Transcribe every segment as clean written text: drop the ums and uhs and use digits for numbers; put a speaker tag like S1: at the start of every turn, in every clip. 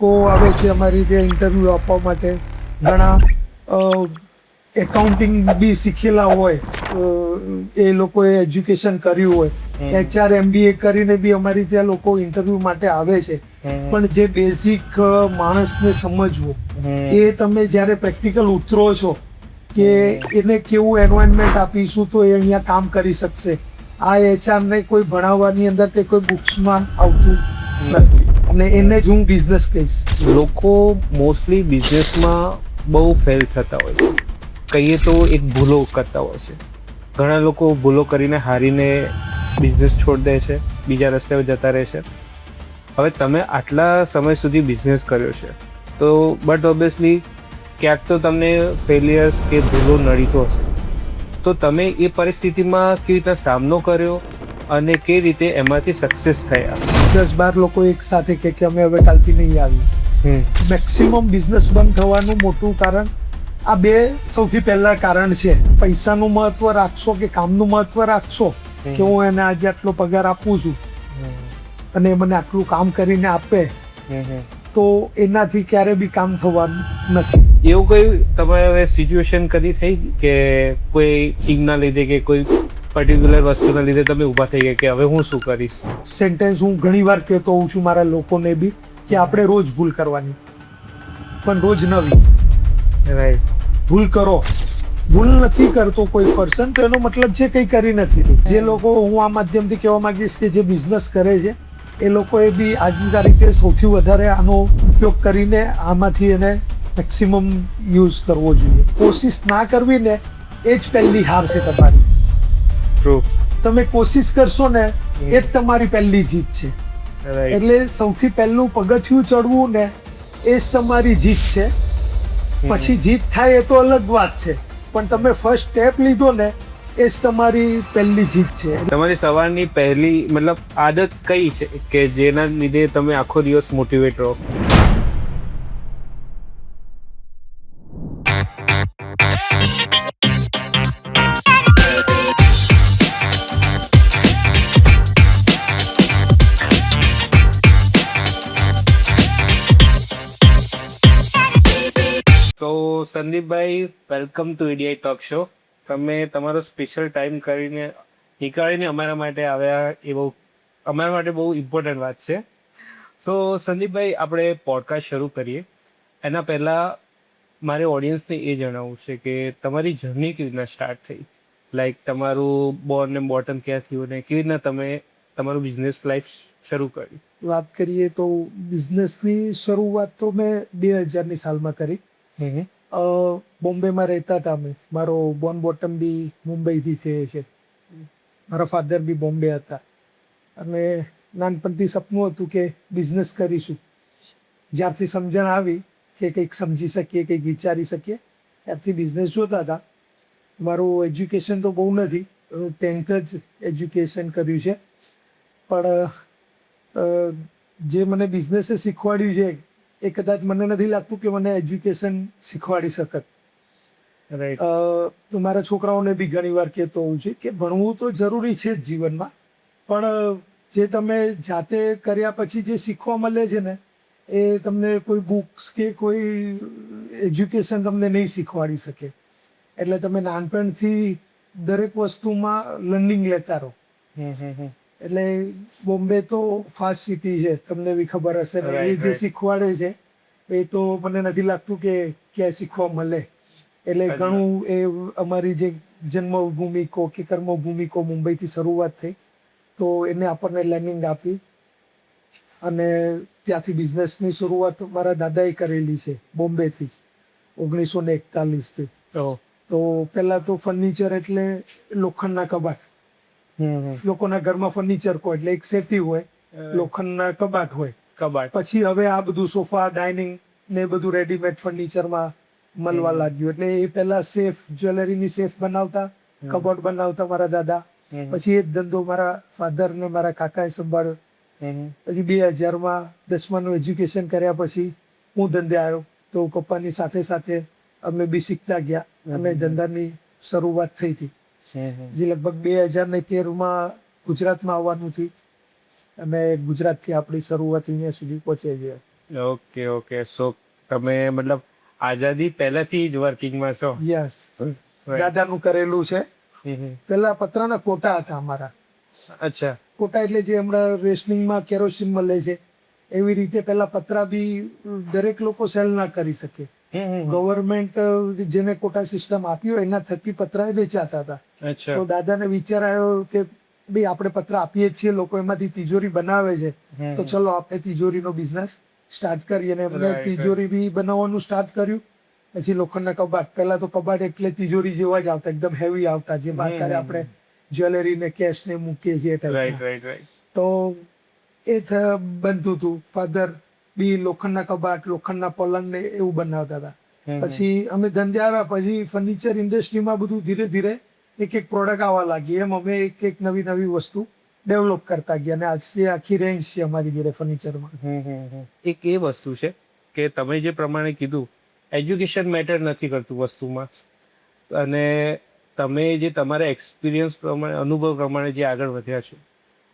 S1: લોકો આવે છે અમારી ત્યાં ઇન્ટરવ્યૂ આપવા માટે. ઘણા એકાઉન્ટિંગ બી શીખેલા હોય, એ લોકોએ એજ્યુકેશન કર્યું હોય, HRMBA કરીને બી અમારી ત્યાં લોકો ઇન્ટરવ્યૂ માટે આવે છે. પણ જે બેઝિક માણસને સમજવું, એ તમે જ્યારે પ્રેક્ટિકલ ઉતરો છો કે એને કેવું એન્વાયરમેન્ટ આપીશું તો એ અહીંયા કામ કરી શકશે, આ HR ને કોઈ ભણાવવાની અંદર કે કોઈ બુક્સમાં આવતું નથી. અને એને જ હું બિઝનેસ કહીશ.
S2: લોકો મોસ્ટલી બિઝનેસમાં બહુ ફેલ થતા હોય છે, કહીએ તો એક ભૂલો કરતા હોય છે. ઘણા લોકો ભૂલો કરીને હારીને બિઝનેસ છોડી દે છે, બીજા રસ્તે જતા રહે છે. હવે તમે આટલા સમય સુધી બિઝનેસ કર્યો છે, તો બટ ઓબ્વિયસલી ક્યાંક તો તમને ફેલિયર્સ કે ભૂલો નડી તો હશે. તો તમે એ પરિસ્થિતિમાં કેવી રીતે સામનો કર્યો અને કેવી રીતે એમાંથી સક્સેસ થયા?
S1: 10-12 લોકો એક સાથે કે અમે હવે કાલથી નહીં આવી. મેક્સિમમ બિઝનેસ બંધ થવાનું મોટું કારણ આ બે સૌથી પહેલા કારણ છે. પૈસાનું મહત્વ રાખશો કે કામનું મહત્વ રાખશો, કે હું એને આજે આટલો પગાર આપું છું અને મને આટલું કામ કરીને આપે, તો એનાથી ક્યારે બી કામ થવાનું નથી.
S2: એવું કોઈ તમારે સિચ્યુએશન કદી થઈ કે કોઈ ટીમના લીધે કે કોઈ પર્ટિક્યુલર વસ્તુના લીધે તમે ઊભા થઈ ગયા કે હવે હું શું કરીશ?
S1: સેન્ટેન્સ હું ઘણી વાર કહેતો હોઉં છું મારા લોકોને બી, કે આપણે રોજ ભૂલ કરવાની, પણ રોજ નવી.
S2: રાઈટ.
S1: ભૂલ કરો. ભૂલ નથી કરતો કોઈ પર્સન તો એનો મતલબ છે કંઈ કરી નથી. જે લોકો, હું આ માધ્યમથી કહેવા માંગીશ કે જે બિઝનેસ કરે છે એ લોકોએ બી આજની તારીખે સૌથી વધારે આનો ઉપયોગ કરીને આમાંથી એને મેક્સિમમ યુઝ કરવો જોઈએ. કોશિશ ના કરવી ને એ જ પહેલી હાર છે તમારી.
S2: ટ્રુ.
S1: તમે કોશિશ કરશો ને એ જ તમારી પહેલી જીત છે. એટલે સૌથી પહેલું પગથિયું ચડવું ને એ જ તમારી જીત છે. પછી જીત થાય એ તો અલગ વાત છે, પણ તમે ફર્સ્ટ સ્ટેપ લીધો ને એ જ તમારી પહેલી જીત છે.
S2: તમારી સવારની પહેલી મતલબ આદત કઈ છે કે જેના લીધે તમે આખો દિવસ મોટિવેટ રહો? તો Sandeepbhai, welcome to EDI talk show. તમે તમારો સ્પેશિયલ ટાઈમ નીકાળીને અમારા માટે આવ્યા, એ અમારા માટે બહુ ઇમ્પોર્ટન્ટ વાત છે. સો સંદીપભાઈ, આપણે પોડકાસ્ટ શરૂ કરીએ એના પહેલાં મારે ઓડિયન્સને એ જણાવવું છે કે તમારી જર્ની કેવી રીતના સ્ટાર્ટ થઈ, લાઈક તમારું બોર્ન એન્ડ બોટમ ક્યાં થયું ને કેવી રીતના તમે તમારું બિઝનેસ લાઈફ શરૂ કરી?
S1: વાત કરીએ તો બિઝનેસની શરૂઆત તો મેં 2000ની સાલમાં કરી. બોમ્બેમાં રહેતા હતા અમે. મારો બોર્ન બોટમ બી મુંબઈથી થયે છે. મારા ફાધર બી બોમ્બે હતા અને નાનપણથી સપનું હતું કે બિઝનેસ કરીશું. જ્યારથી સમજણ આવી કે કંઈક સમજી શકીએ, કંઈક વિચારી શકીએ, ત્યારથી બિઝનેસ જોતા હતા. મારું એજ્યુકેશન તો બહુ નથી, 10th જ એજ્યુકેશન કર્યું છે, પણ જે મને બિઝનેસે શીખવાડ્યું છે એ કદાચ મને નથી લાગતું કે મને એજ્યુકેશન શીખવાડી શકત.
S2: રાઈટ.
S1: તો મારા છોકરાઓને બી ઘણી વાર કહેતો હોઉં છું કે ભણવું તો જરૂરી છે જ જીવનમાં, પણ જે તમે જાતે કર્યા પછી જે શીખવા મળે છે ને એ તમને કોઈ બુક્સ કે કોઈ એજ્યુકેશન તમને નહીં શીખવાડી શકે. એટલે તમે નાનપણથી દરેક વસ્તુમાં લર્નિંગ લેતા રહો. એટલે બોમ્બે તો ફાસ્ટ સિટી છે, તમને બી ખબર હશે ને. એ જે શીખવાડે છે એ તો મને નથી લાગતું કે ક્યાંય શીખવા મળે. એટલે ઘણું એ અમારી જે જન્મભૂમિ કો કે કર્મભૂમિ કો મુંબઈથી શરૂઆત થઈ, તો એને આપણને લર્નિંગ આપી અને ત્યાંથી બિઝનેસની શરૂઆત મારા દાદાએ કરેલી છે બોમ્બેથી 1941થી. તો પહેલાં તો ફર્નિચર એટલે લોખંડના કબાટ. લોકોના ઘરમાં ફર્નિચર કહો એટલે એક સેટી હોય, લોખંડના કબાટ હોય. પછી હવે આ બધું સોફા, ડાઇનિંગ ને બધું રેડીમેડ ફર્નિચરમાં મળવા લાગ્યું. એટલે એ પહેલા સેફ, જ્વેલરીની સેફ બનાવતા, કબોર્ડ બનાવતા મારા દાદા. પછી એ જ ધંધો મારા ફાધર ને મારા કાકાએ સંભાળ્યો. પછી 2000માં 10માનું એજ્યુકેશન કર્યા પછી હું ધંધે આવ્યો. તો પપ્પાની સાથે સાથે અમે બી શીખતા ગયા અને ધંધાની શરૂઆત થઈ હતી. જે લગભગ 2013માં ગુજરાતમાં આવવાનું હતી અને ગુજરાતથી આપણી શરૂઆત અહીંયા સુધી પહોંચે છે.
S2: Okay okay. સો તમે મતલબ આઝાદી પહેલાથી જ વર્કિંગમાં છો?
S1: Yes,
S2: Right.
S1: દાદાનું કરેલું છે. પેલા પતરાના કોટા હતા અમારા.
S2: અચ્છા.
S1: કોટા એટલે જે હમણાં રેશનિંગમાં કેરોસીન મળે છે એવી રીતે પેલા પતરા બી દરેક લોકો સેલ ના કરી શકે. ગવર્મેન્ટ જેને કોટા સિસ્ટમ આપ્યો એના થકી પતરા એ વેચાતા હતા.
S2: અચ્છા.
S1: તો દાદાને વિચાર આવ્યો કે ભાઈ આપણે પતરા આપીએ છીએ, લોકો એમાંથી તિજોરી બનાવે છે, તો ચલો આપણે તિજોરીનો બિઝનેસ સ્ટાર્ટ કરીએ. અને એમને
S2: Right,
S1: તિજોરી બી બનાવવાનું સ્ટાર્ટ કર્યું. પછી લોખંડના કબાટ, પહેલા તો કબાટ એટલે તિજોરી જેવા જ આવતા, એકદમ હેવી આવતા, જે બાકારે આપણે જ્વેલરી ને કેશ ને મૂકીએ છીએ
S2: રાઈટ
S1: ટાઈપના.
S2: Right right.
S1: તો એ બનતું હતું. ફાધર બી લોખંડના કબાટ, લોખંડના પલંગ ને એવું બનાવતા હતા. પછી અમે ધંધે આવ્યા, પછી ફર્નિચર ઇન્ડસ્ટ્રીમાં બધું ધીરે ધીરે એક એક પ્રોડક્ટ આવવા લાગી. એમ અમે એક એક નવી નવી વસ્તુ ડેવલપ કરતા ગયા, અને આજે આખી રેન્જ છે અમારી જોડે ફર્નિચરમાં.
S2: એક એ વસ્તુ છે કે તમે જે પ્રમાણે કીધું, એજ્યુકેશન મેટર નથી કરતું વસ્તુમાં, અને તમે જે તમારા એક્સપિરિયન્સ પ્રમાણે, અનુભવ પ્રમાણે જે આગળ વધ્યા છો.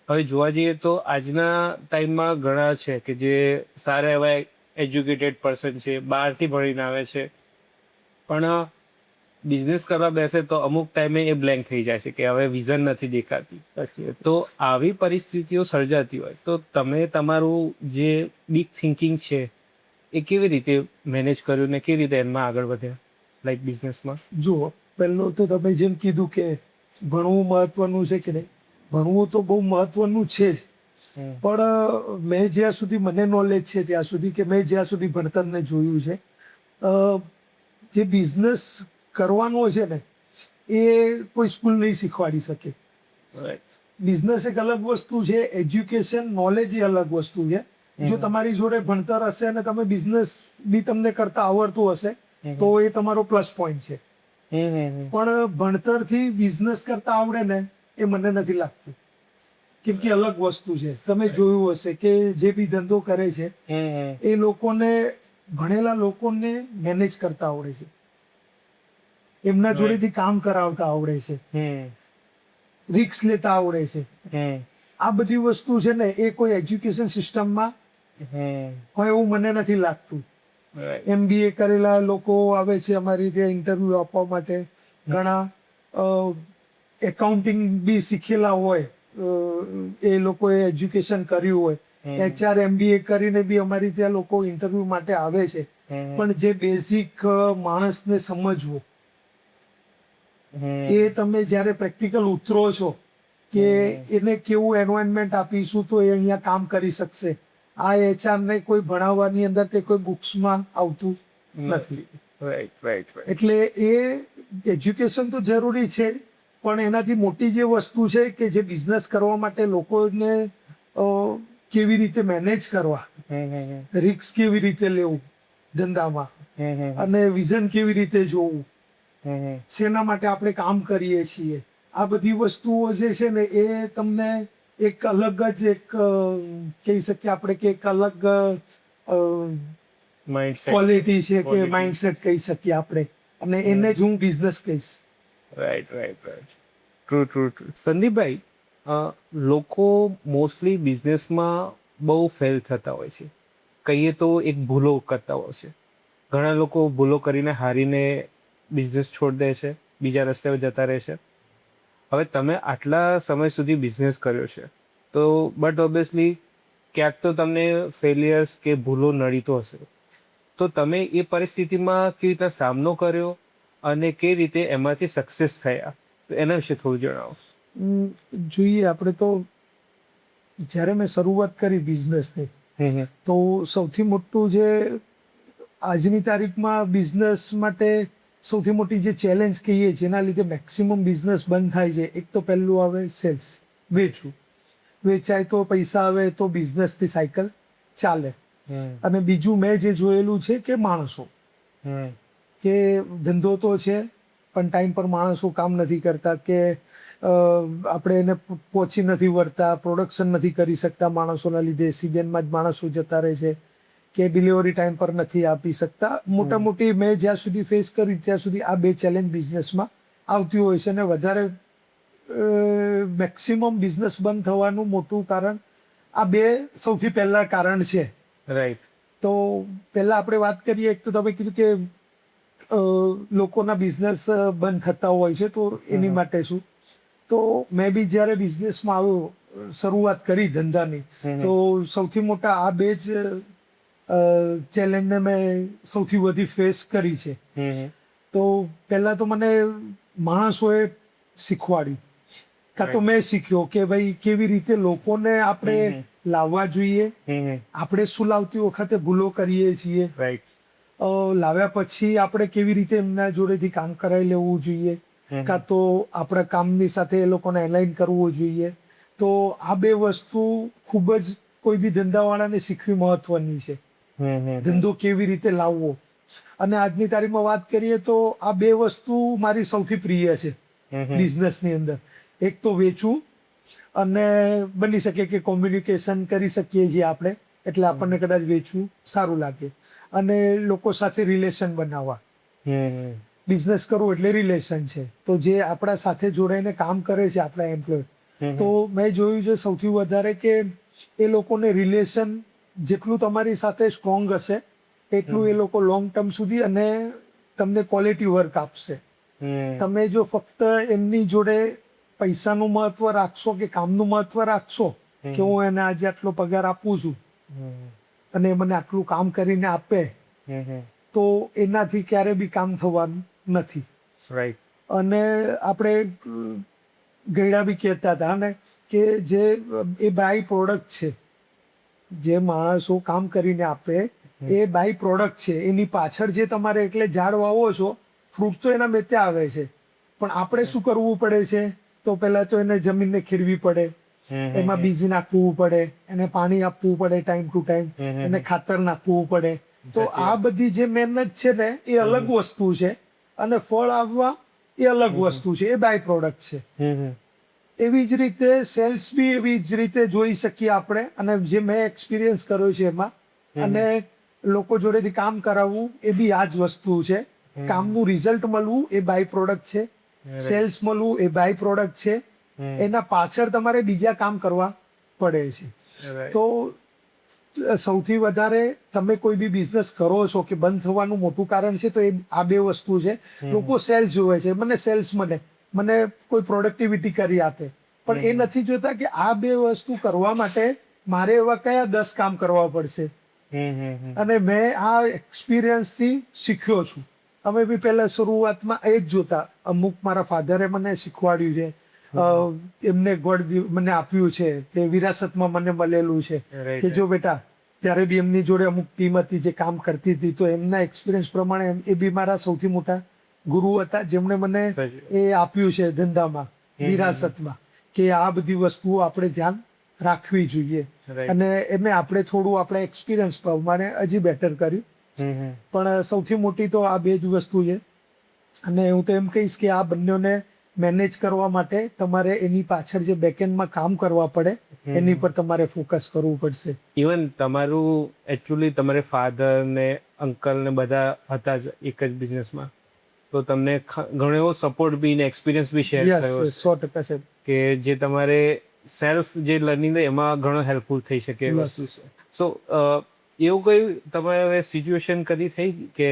S2: હવે જોવા જઈએ તો આજના ટાઈમમાં ઘણા છે કે જે સારા એવા એજ્યુકેટેડ પર્સન છે, બહારથી ભણીને આવે છે, પણ બિઝનેસ કરવા બેસે તો અમુક ટાઈમે એ બ્લેન્ક થઈ જાય છે કે હવે વિઝન નથી દેખાતી.
S1: સાચી.
S2: તો આવી પરિસ્થિતિઓ સર્જાતી હોય તો તમે તમારું જે બિગ થિંકિંગ છે એ કેવી રીતે મેનેજ કર્યું ને કેવી રીતે એમાં આગળ વધ્યા, લાઈક બિઝનેસમાં?
S1: જુઓ, પહેલું તો તમે જેમ કીધું કે ભણવું મહત્વનું છે કે નહીં, ભણવું તો બહુ મહત્વનું છે જ. પણ મેં જ્યાં સુધી મને નોલેજ છે ત્યાં સુધી, કે મેં જ્યાં સુધી ભણતરને જોયું છે, જે બિઝનેસ કરવાનો છે ને એ કોઈ સ્કૂલ નહીં શીખવાડી શકે. બિઝનેસ એક અલગ વસ્તુ છે, એજ્યુકેશન નોલેજ એ અલગ વસ્તુ છે. જો તમારી જોડે ભણતર હશે અને તમે બિઝનેસ બી તમને કરતા આવડતું હશે તો એ તમારો પ્લસ પોઈન્ટ છે. પણ ભણતરથી બિઝનેસ કરતા આવડે ને એ મને નથી લાગતું, કેમ કે અલગ વસ્તુ છે. તમે જોયું હશે કે જે બી ધંધો કરે છે એ લોકોને, ભણેલા લોકોને મેનેજ કરતા આવડે છે, એમના જોડેથી કામ કરાવતા આવડે છે, રિસ્ક લેતા આવડે છે. આ બધી વસ્તુ છે ને એ કોઈ એજ્યુકેશન સિસ્ટમમાં હોય એવું મને નથી લાગતું. MBA કરેલા લોકો આવે છે અમારી ત્યાં ઇન્ટરવ્યુ આપવા માટે, ઘણા એકાઉન્ટિંગ બી શીખેલા હોય, એ લોકોએ એજ્યુકેશન કર્યું હોય, HR MBA કરીને બી અમારી ત્યાં લોકો ઇન્ટરવ્યુ માટે આવે છે. પણ જે બેઝિક માણસને સમજવું, એ તમે જ્યારે પ્રેક્ટિકલ ઉતરો છો કે એને કેવું એન્વાયરમેન્ટ આપીશું તો એ અહીંયા કામ કરી શકશે, આ HR ને કોઈ ભણાવવાની અંદર કે કોઈ બુક્સમાં આવતું નથી. એટલે એ એજ્યુકેશન તો જરૂરી છે, પણ એનાથી મોટી જે વસ્તુ છે કે જે બિઝનેસ કરવા માટે લોકોને કેવી રીતે મેનેજ કરવા, રિસ્ક કેવી રીતે લેવું ધંધામાં, અને વિઝન કેવી રીતે જોવું, શેના માટે આપણે કામ કરીએ છીએ, આ બધી વસ્તુઓ જે છે ને એ તમને એક અલગ જ એક કહી શકીએ આપણે કે એક અલગ ક્વોલિટી છે કે માઇન્ડસેટ કહી શકીએ આપણે, અને એને જ હું બિઝનેસ કહીશ.
S2: રાઈટ. ટ્રુ. સંદીપભાઈ, લોકો મોસ્ટલી બિઝનેસમાં બહુ ફેલ થતા હોય છે. કહીએ તો એક ભૂલો કરતા હોય છે. ઘણા લોકો ભૂલો કરીને હારીને બિઝનેસ છોડી દે છે, બીજા રસ્તે જતા રહે છે. હવે તમે આટલા સમય સુધી બિઝનેસ કર્યો છે, તો બટ ઓબ્વિયસલી ક્યાંક તો તમને ફેલિયર્સ કે ભૂલો નડી તો હશે. તો તમે એ પરિસ્થિતિમાં કેવી રીતે સામનો કર્યો અને કેવી રીતે એમાંથી સક્સેસ થયા, તો એના વિશે થોડું જણાવો.
S1: જોઈએ, આપણે તો જ્યારે મેં શરૂઆત કરી બિઝનેસની, તો સૌથી મોટું જે આજની તારીખમાં બિઝનેસ માટે સૌથી મોટી જે ચેલેન્જ કહીએ, જેના લીધે મેક્સિમમ બિઝનેસ બંધ થાય છે, એક તો પહેલું આવે સેલ્સ, વેચવું. વેચાય તો પૈસા આવે તો બિઝનેસની સાયકલ ચાલે. અને બીજું મેં જે જોયેલું છે કે માણસો, કે ધંધો તો છે પણ ટાઈમ પર માણસો કામ નથી કરતા, કે આપણે એને પહોંચી નથી વળતા, પ્રોડક્શન નથી કરી શકતા માણસોના લીધે, સિઝનમાં જ માણસો જતા રહે છે, કે ડિલિવરી ટાઈમ પર નથી આપી શકતા. મોટી મેં જ્યાં સુધી ફેસ કરી ત્યાં સુધી આ બે ચેલેન્જ બિઝનેસમાં આવતી હોય છે. અને વધારે મેક્સિમમ બિઝનેસ બંધ થવાનું મોટું કારણ આ બે સૌથી પહેલા કારણ છે.
S2: રાઈટ.
S1: તો પહેલા આપણે વાત કરીએ, એક તો તમે કીધું કે લોકોના બિઝનેસ બંધ થતા હોય છે, તો એની માટે શું? તો મેં બી જ્યારે બિઝનેસમાં આવ્યો, શરૂઆત કરી ધંધાની, તો સૌથી મોટા આ બે જ ચેલેન્જને મેં સૌથી વધુ ફેસ કરી છે. તો પહેલા તો મને માણસોએ શીખવાડ્યું, કાં તો મેં શીખ્યો કે ભાઈ કેવી રીતે લોકોને આપણે લાવવા જોઈએ, આપણે શું લાવતી વખતે ભૂલો કરીએ છીએ,
S2: રાઈટ,
S1: લાવ્યા પછી આપણે કેવી રીતે એમના જોડેથી કામ કરાવી લેવું જોઈએ, કાં તો આપણા કામની સાથે એ લોકોને એલાઇન કરવું જોઈએ. તો આ બે વસ્તુ ખૂબ જ કોઈ બી ધંધાવાળાને શીખવી મહત્વની છે. ધંધો કેવી રીતે લાવવો. અને આજની તારીખમાં વાત કરીએ તો આ બે વસ્તુ મારી સૌથી પ્રિય છે બિઝનેસની અંદર. એક તો વેચવું, અને બની શકે કે કોમ્યુનિકેશન કરી શકીએ છીએ આપણે, એટલે આપણને કદાચ વેચવું સારું લાગે, અને લોકો સાથે રિલેશન બનાવવા. બિઝનેસ કરવું એટલે રિલેશન છે. તો જે આપણા સાથે જોડાઈને કામ કરે છે આપણા એમ્પ્લોય, તો મેં જોયું છે સૌથી વધારે કે એ લોકોને રિલેશન જેટલું તમારી સાથે સ્ટ્રોંગ હશે, એટલું એ લોકો લોંગ ટર્મ સુધી અને તમને ક્વોલિટી વર્ક આપશે. તમે જો ફક્ત એમની જોડે પૈસાનું મહત્વ રાખશો કે કામનું મહત્વ રાખશો, કે હું એને આજે આટલો પગાર આપું છું અને મને આટલું કામ કરીને આપે, તો એનાથી ક્યારે બી કામ થવાનું નથી.
S2: રાઈટ.
S1: અને આપણે ગયડા બી કહેતા હતા ને કે જે એ બાય પ્રોડક્ટ છે, જે માણસો કામ કરીને આપે એ બાય પ્રોડક્ટ છે. એની પાછળ જે તમારે એટલે ઝાડ વાવો છો, ફ્રૂટ તો એના મેતે આવે છે, પણ આપણે શું કરવું પડે છે? તો પહેલા તો એને જમીનને ખેડવી પડે, એમાં બીજ નાખવું પડે, એને પાણી આપવું પડે ટાઈમ ટુ ટાઈમ, એને ખાતર નાખવું પડે. તો આ બધી જે મહેનત છે ને એ અલગ વસ્તુ છે, અને ફળ આવવા એ અલગ વસ્તુ છે, એ બાય પ્રોડક્ટ છે. એવી જ રીતે સેલ્સ બી એવી જ રીતે જોઈ શકીએ આપણે, અને જે મેં એક્સપિરિયન્સ કર્યો છે એમાં, અને લોકો જોડેથી કામ કરાવવું એ બી આ જ વસ્તુ છે. કામનું રિઝલ્ટ મળવું એ બાય પ્રોડક્ટ છે, સેલ્સ મળવું એ બાય પ્રોડક્ટ છે. એના પાછળ તમારે બીજા કામ કરવા પડે છે. તો સૌથી વધારે તમે કોઈ બી બિઝનેસ કરો છો કે બંધ થવાનું મોટું કારણ છે, તો એ આ બે વસ્તુ છે. લોકો સેલ્સ જોવે છે, મને સેલ્સ મને કોઈ પ્રોડક્ટિવિટી કરી આપે, પણ એ નથી જોતા કે આ બે વસ્તુ કરવા માટે મારે એવા કયા 10 કામ કરવા પડશે. અને મેં આ એક્સપિરિયન્સથી શીખ્યો છું. અમે બી પહેલા શરૂઆતમાં એ જ જોતા. અમુક મારા ફાધરે મને શીખવાડ્યું છે, એમને ગોડ મને આપ્યું છે, કે વિરાસતમાં મને મળેલું છે કે જો બેટા, ત્યારે બી એમની જોડે અમુક ટીમ હતી જે કામ કરતી હતી, તો એમના એક્સપિરિયન્સ પ્રમાણે એ બી મારા સૌથી મોટા ગુરુ હતા, જેમણે મને એ આપ્યું છે ધંધામાં, વિરાસતમાં, કે આ બધી વસ્તુઓ આપણે ધ્યાન રાખવી જોઈએ. અને એમને આપણે થોડું આપણા એક્સપિરિયન્સ પ્રમાણે હજી બેટર કર્યું. પણ સૌથી મોટી તો આ બે જ વસ્તુ છે. અને હું તો એમ કહીશ કે આ બંનેને મેનેજ કરવા માટે તમારે એની પાછળ જે બેકએન્ડમાં કામ કરવા પડે, એની પર તમારે ફોકસ કરવું પડશે.
S2: ઇવન તમારું એકચ્યુઅલી તમારે ફાધર ને અંકલ ને બધા હતા જ એક જ બિઝનેસમાં, તો તમને ઘણો એવો સપોર્ટ બી ને એક્સપિરિયન્સ બી શેર થયો
S1: 100% છે,
S2: કે જે તમારે સેલ્ફ જે લર્નિંગ એમાં ઘણો હેલ્પફુલ થઈ શકે એ વસ્તુ છે. સો એવું કોઈ તમારે સિચ્યુએશન કદી થઈ કે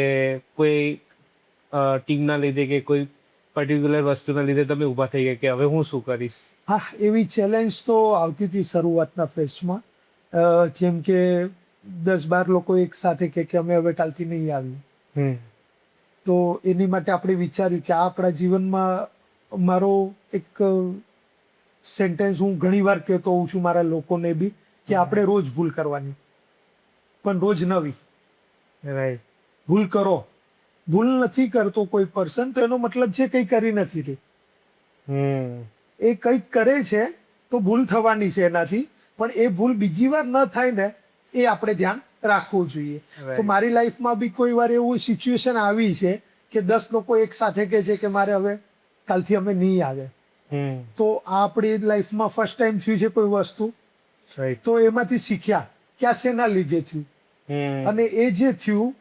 S2: કોઈ ટીમના લીધે કે કોઈ પર્ટિક્યુલર વસ્તુના લીધે તમે ઊભા થઈ ગયા કે હવે હું શું કરીશ?
S1: હા, એવી ચેલેન્જ તો આવતી હતી શરૂઆતના ફેઝમાં. જેમ કે 10-12 લોકો એક સાથે કે અમે હવે કાલથી નહીં આવ્યું, તો એની માટે આપણે વિચાર્યું કે આ આપણા જીવનમાં મારો એક સેન્ટેન્સ હું ઘણી વાર કહેતો હોઉં છું મારા લોકોને બી, કે આપણે રોજ ભૂલ કરવાની, પણ રોજ નવી.
S2: રાઈટ.
S1: ભૂલ કરો. ભૂલ નથી કરતો કોઈ પર્સન, તો એનો મતલબ છે કંઈ કરી નથી રહ્યું. એ કંઈક કરે છે તો ભૂલ થવાની છે એનાથી, પણ એ ભૂલ બીજી વાર ન થાય ને એ આપણે ધ્યાન રાખવું જોઈએ. તો મારી લાઈફમાં બી કોઈ વાર એવું સિચ્યુએશન આવી છે કે 10 લોકો એક સાથે કહે છે કે મારે હવે કાલથી અમે નહીં આવે, તો આ આપણી લાઈફમાં ફર્સ્ટ ટાઈમ થયું છે કોઈ વસ્તુ. તો એમાંથી શીખ્યા કે આ શેના લીધે થયું, અને એ જે થયું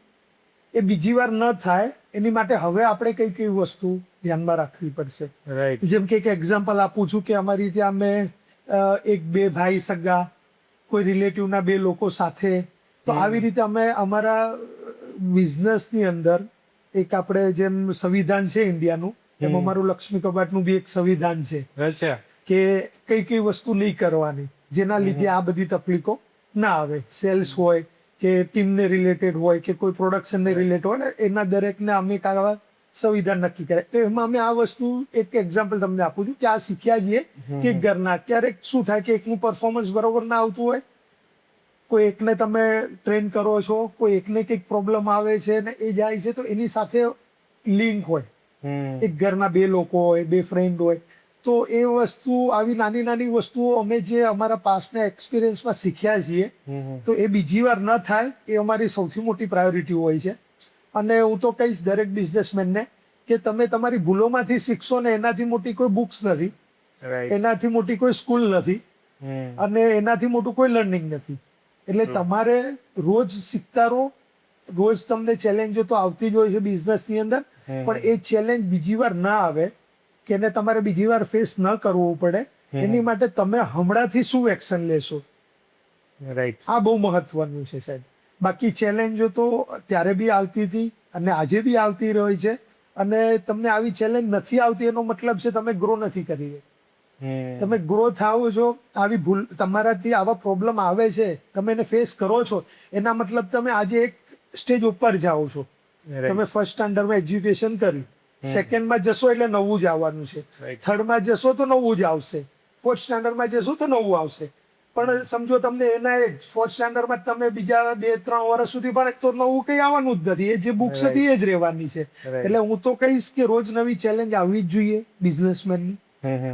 S1: એ બીજી વાર ન થાય એની માટે હવે આપણે કઈ કઈ વસ્તુ ધ્યાનમાં રાખવી પડશે. જેમ કે એક એક્ઝામ્પલ આપું છું કે અમારી ત્યાં મેં 1-2 ભાઈ સગા, કોઈ રિલેટિવના 2 લોકો સાથે, તો આવી રીતે અમે અમારા બિઝનેસની અંદર એક આપણે જેમ સંવિધાન છે ઇન્ડિયાનું, એમ અમારું લક્ષ્મી કબાટનું બી એક સંવિધાન છે
S2: અચ્છા.
S1: કે કઈ કઈ વસ્તુ નહીં કરવાની જેના લીધે આ બધી તકલીફો ના આવે. સેલ્સ હોય કે ટીમને રિલેટેડ હોય કે કોઈ પ્રોડક્શનને રિલેટેડ હોય ને, એના દરેકને અમે એક આવા સંવિધાન નક્કી કરે. તો એમાં અમે આ વસ્તુ એક એક્ઝામ્પલ તમને આપું છું કે આ શીખ્યા છીએ કે ઘરના ક્યારેક શું થાય કે એકનું પરફોર્મન્સ બરોબર ના આવતું હોય, કોઈ એકને તમે ટ્રેન કરો છો, કોઈ એકને કંઈક પ્રોબ્લેમ આવે છે ને એ જાય છે, તો એની સાથે લિંક હોય. એક ઘરના બે લોકો હોય, બે ફ્રેન્ડ હોય, તો એ વસ્તુ આવી નાની નાની વસ્તુઓ અમે જે અમારા પાસ્ટના એક્સપિરિયન્સમાં શીખ્યા છીએ, તો એ બીજી વાર ન થાય એ અમારી સૌથી મોટી પ્રાયોરિટી હોય છે. અને હું તો કહીશ દરેક બિઝનેસમેનને કે તમે તમારી ભૂલોમાંથી શીખશો ને, એનાથી મોટી કોઈ બુક્સ નથી, એનાથી મોટી કોઈ સ્કૂલ નથી, અને એનાથી મોટું કોઈ લર્નિંગ નથી. એટલે તમારે રોજ શીખતા રહો. રોજ તમને ચેલેન્જો તો આવતી જ હોય છે બિઝનેસની અંદર, પણ એ ચેલેન્જ બીજી વાર ના આવે કે એને તમારે બીજી વાર ફેસ ન કરવું પડે, એની માટે તમે હમણાંથી શું એક્શન લેશો,
S2: રાઈટ,
S1: આ બહુ મહત્વનું છે સાહેબ. બાકી ચેલેન્જો તો ત્યારે બી આવતી હતી અને આજે બી આવતી રહી છે, અને તમને આવી ચેલેન્જ નથી આવતી એનો મતલબ છે તમે ગ્રો નથી કરી રહી. તમે ગ્રો થાઓ છો, આવી ભૂલ તમારાથી આવા પ્રોબ્લેમ આવે છે, તમે એને ફેસ કરો છો, એના મતલબ તમે આજે એક સ્ટેજ ઉપર જાઓ છો. તમે ફર્સ્ટ સ્ટાન્ડર્ડમાં એજ્યુકેશન કર્યું, સેકન્ડમાં જશો એટલે નવું જ આવવાનું છે, થર્ડમાં જશો તો નવું જ આવશે, ફોર્થ સ્ટાન્ડર્ડમાં જશો તો નવું આવશે. પણ સમજો તમને એના ફોર્થ સ્ટાન્ડર્ડમાં તમે બીજા 2-3 વર્ષ સુધી ભણે તો નવું કંઈ આવવાનું જ નથી, એ જે બુક્સ હતી એ જ રહેવાની છે. એટલે હું તો કહીશ કે રોજ નવી ચેલેન્જ આવવી જ જોઈએ બિઝનેસમેનની,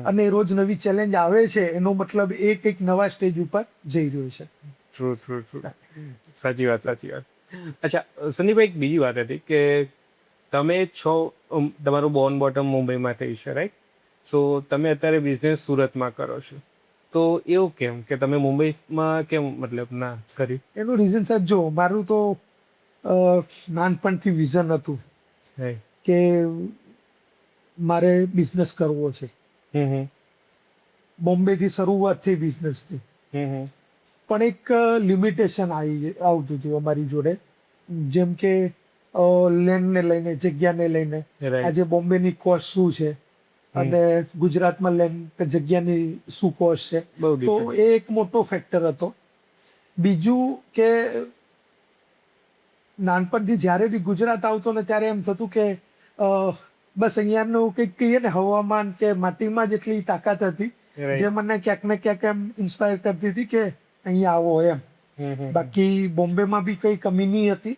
S1: અને રોજ નવી ચેલેન્જ આવે છે એનો મતલબ એ કંઈક નવા સ્ટેજ ઉપર જઈ રહ્યો છે.
S2: ટ્રુ ટ્રુ ટ્રુ, સાચી વાત, સાચી વાત. અચ્છા સંદીપભાઈ, એક બીજી વાત હતી કે તમે છો, તમારું બોર્ન બોટમ મુંબઈમાં થયું છે, રાઈટ? સો તમે અત્યારે બિઝનેસ સુરતમાં કરો છો, તો એવું કેમ કે તમે મુંબઈમાં કેમ મતલબ ના કર્યું?
S1: એનું રીઝન સાહેબ જો, મારું તો નાનપણથી વિઝન હતું કે મારે બિઝનેસ કરવો છે. બોમ્બેથી શરૂઆત થઈ બિઝનેસથી, પણ એક લિમિટેશન આવતું હતું અમારી જોડે, જેમ કે લેન્ડને લઈને, જગ્યાને લઈને. આજે બોમ્બેની કોસ્ટ શું છે અને ગુજરાતમાં લેન્ડ જગ્યાની શું કોસ્ટ છે, તો એ એક મોટો ફેક્ટર હતો. બીજું કે નાનપણથી જ્યારે બી ગુજરાત આવતો ને ત્યારે એમ થતું કે બસ અહીંયાનું કંઈક કહીએ ને, હવામાન કે માટીમાં જ એટલી તાકાત હતી જે મને ક્યાંક ને ક્યાંક એમ ઇન્સ્પાયર કરતી હતી કે અહીંયા આવો એમ. બાકી બોમ્બેમાં બી કઈ કમી નહીં હતી,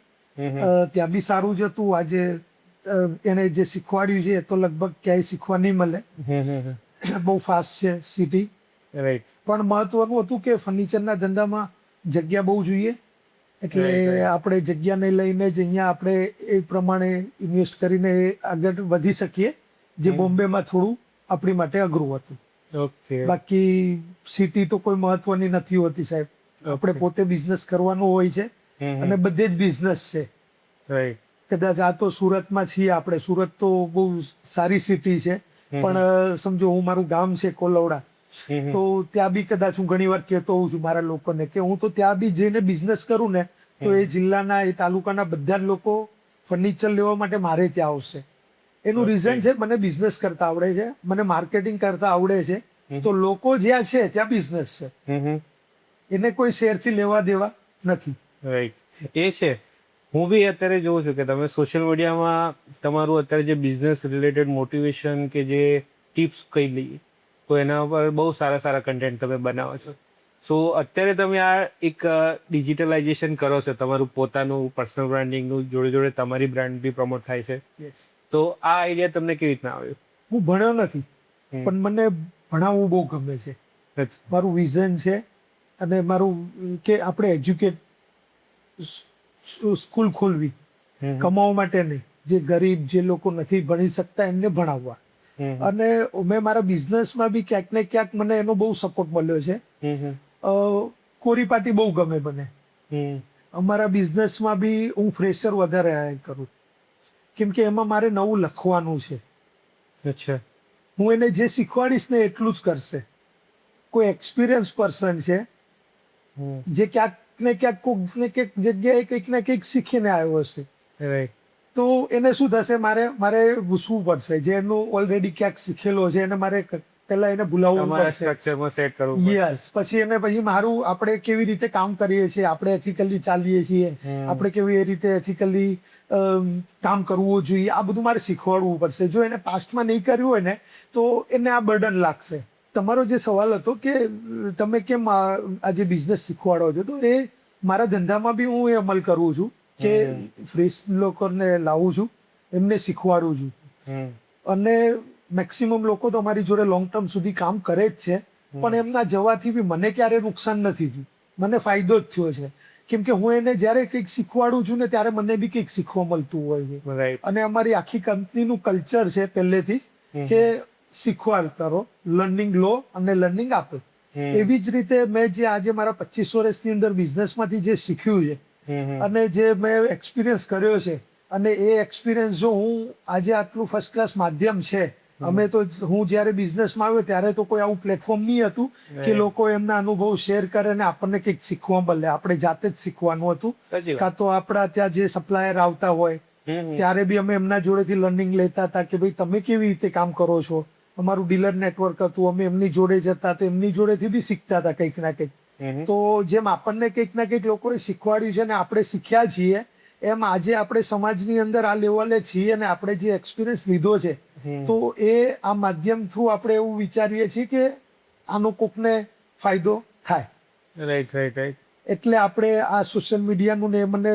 S1: ત્યાં બી સારું જ હતું. આજે એને જે શીખવાડ્યું છે એ તો લગભગ ક્યાંય શીખવા નહીં મળે, બહુ ફાસ્ટ છે સિટી. પણ મહત્વનું હતું કે ફર્નિચરના ધંધામાં જગ્યા બહુ જોઈએ, એટલે આપણે જગ્યાને લઈને જ અહીંયા આપણે એ પ્રમાણે ઇન્વેસ્ટ કરીને આગળ વધી શકીએ, જે બોમ્બેમાં થોડું આપણી માટે અઘરું હતું. બાકી સિટી તો કોઈ મહત્વની નથી હોતી સાહેબ, આપણે પોતે બિઝનેસ કરવાનું હોય છે, અને બધે જ બિઝનેસ છે. કદાચ આ તો સુરતમાં છીએ આપણે, સુરત તો બહુ સારી સિટી છે, પણ સમજો હું મારું ગામ છે કોલવડા, તો ત્યાં બી કદાચ હું ઘણી વાર કહેતો હોઉં છું મારા લોકોને કે હું તો ત્યાં બી જઈને બિઝનેસ કરું ને તો એ જિલ્લાના, એ તાલુકાના બધા જ લોકો ફર્નિચર લેવા માટે મારે ત્યાં આવશે. એનું રીઝન છે મને બિઝનેસ કરતા આવડે છે, મને માર્કેટિંગ કરતા આવડે છે, તો લોકો જ્યાં છે ત્યાં બિઝનેસ છે, એને કોઈ શેરથી લેવા દેવા નથી.
S2: રાઈટ, એ છે. હું બી અત્યારે જોઉં છું કે તમે સોશિયલ મીડિયામાં તમારું અત્યારે જે બિઝનેસ રિલેટેડ મોટિવેશન કે જે ટિપ્સ કહી લઈએ, તો એના પર બહુ સારા સારા કન્ટેન્ટ તમે બનાવો છો. સો અત્યારે તમે આ એક ડિજિટલાઇઝેશન કરો છો, તમારું પોતાનું પર્સનલ બ્રાન્ડિંગનું જોડે જોડે તમારી બ્રાન્ડ બી પ્રમોટ થાય છે, તો આ આઈડિયા તમને કેવી રીતના આવ્યો?
S1: હું ભણ્યો નથી, પણ મને ભણાવવું બહુ ગમે છે. મારું વિઝન છે, અને મારું કે આપણે એજ્યુકેટ સ્કૂલ ખોલવી, કમાવા માટે નહીં, જે ગરીબ, જે લોકો નથી ભણી શકતા એમને ભણાવવા. અને મેં મારા બિઝનેસમાં બી ક્યાંક ને ક્યાંક મને એનો બહુ સપોર્ટ મળ્યો છે. કોરી પાટી બહુ ગમે મને. અમારા બિઝનેસમાં બી હું ફ્રેશર વધારે હાયર કરું, કેમ કે એમાં મારે નવું લખવાનું છે.
S2: અચ્છા,
S1: હું એને જે શીખવાડીશ ને એટલું જ કરશે. કોઈ એક્સપિરિયન્સ પર્સન છે જે ક્યાંક ને ક્યાંક કોઈક ને ક્યાંક જગ્યાએ કંઈક ને કંઈક શીખીને આવ્યો હશે.
S2: રાઈટ.
S1: તો એને શું થશે, મારે પૂછવું પડશે, જે એનું ઓલરેડી ક્યાંક શીખેલો છે એને મારે પહેલા એને ભૂલાવવું
S2: તમારા
S1: પડશે.
S2: સ્ટ્રક્ચરમાં સેટ કરવું પડશે.
S1: યસ, પછી મારું આપણે કેવી રીતે કામ કરીએ છીએ, આપણે એથિકલી ચાલીએ છીએ, આપણે કેવી રીતે એથિકલી કામ કરવું જોઈએ, આ બધું મારે શીખવાડવું પડશે. જો એને પાસ્ટમાં નહીં કર્યું હોય ને તો એને આ બર્ડન લાગશે. તમારો જે સવાલ હતો કે તમે કેમ આજે બિઝનેસ શીખવાડો છો, તો એ મારા ધંધામાં બી હું એ અમલ કરું છું કે ફ્રેશ લોકોને લાવું છું, એમને શીખવાડું છું. અને મેક્સિમમ લોકો તો અમારી જોડે લોંગ ટર્મ સુધી કામ કરે જ છે, પણ એમના જવાથી બી મને ક્યારે નુકસાન નથી થયું, મને ફાયદો જ થયો છે. કેમ કે હું એને જ્યારે કંઈક શીખવાડું છું ને ત્યારે મને બી કંઈક શીખવા મળતું હોય છે.
S2: રાઈટ.
S1: અને અમારી આખી કંપનીનું કલ્ચર છે પહેલેથી કે શીખવાડ કરો, લર્નિંગ લો અને લર્નિંગ આપો. એવી જ રીતે મેં જે આજે મારા 25 વર્ષની અંદર બિઝનેસમાંથી જે શીખ્યું છે અને જે મેં એક્સપિરિયન્સ કર્યો છે, અને એ એક્સપિરિયન્સ જો હું આજે આટલું ફર્સ્ટ ક્લાસ માધ્યમ છે, હું જ્યારે બિઝનેસમાં આવ્યો ત્યારે તો કોઈ આવું પ્લેટફોર્મ નહીં હતું કે લોકો એમના અનુભવ શેર કરે અને આપણને કંઈક શીખવા મળે. આપણે જાતે જ શીખવાનું હતું. કાં તો આપણા ત્યાં જે સપ્લાયર આવતા હોય ત્યારે બી અમે એમના જોડેથી લર્નિંગ લેતા હતા કે ભાઈ તમે કેવી રીતે કામ કરો છો. અમારું ડીલર નેટવર્ક હતું, અમે એમની જોડે જતા તો એમની જોડેથી બી શીખતા હતા કંઈક ના કંઈક. તો જેમ આપણને કંઈક ના કંઈક લોકોએ શીખવાડ્યું છે અને આપણે શીખ્યા છીએ, એમ આજે આપણે સમાજની અંદર આ લેવલે છીએ અને આપણે જે એક્સપિરિયન્સ લીધો છે, તો એ આ માધ્યમ થ્રુ આપણે એવું વિચારીએ છીએ કે આનો કોકને ફાયદો થાય.
S2: Right right right.
S1: એટલે આપણે આ સોશિયલ મીડિયાનું ને મને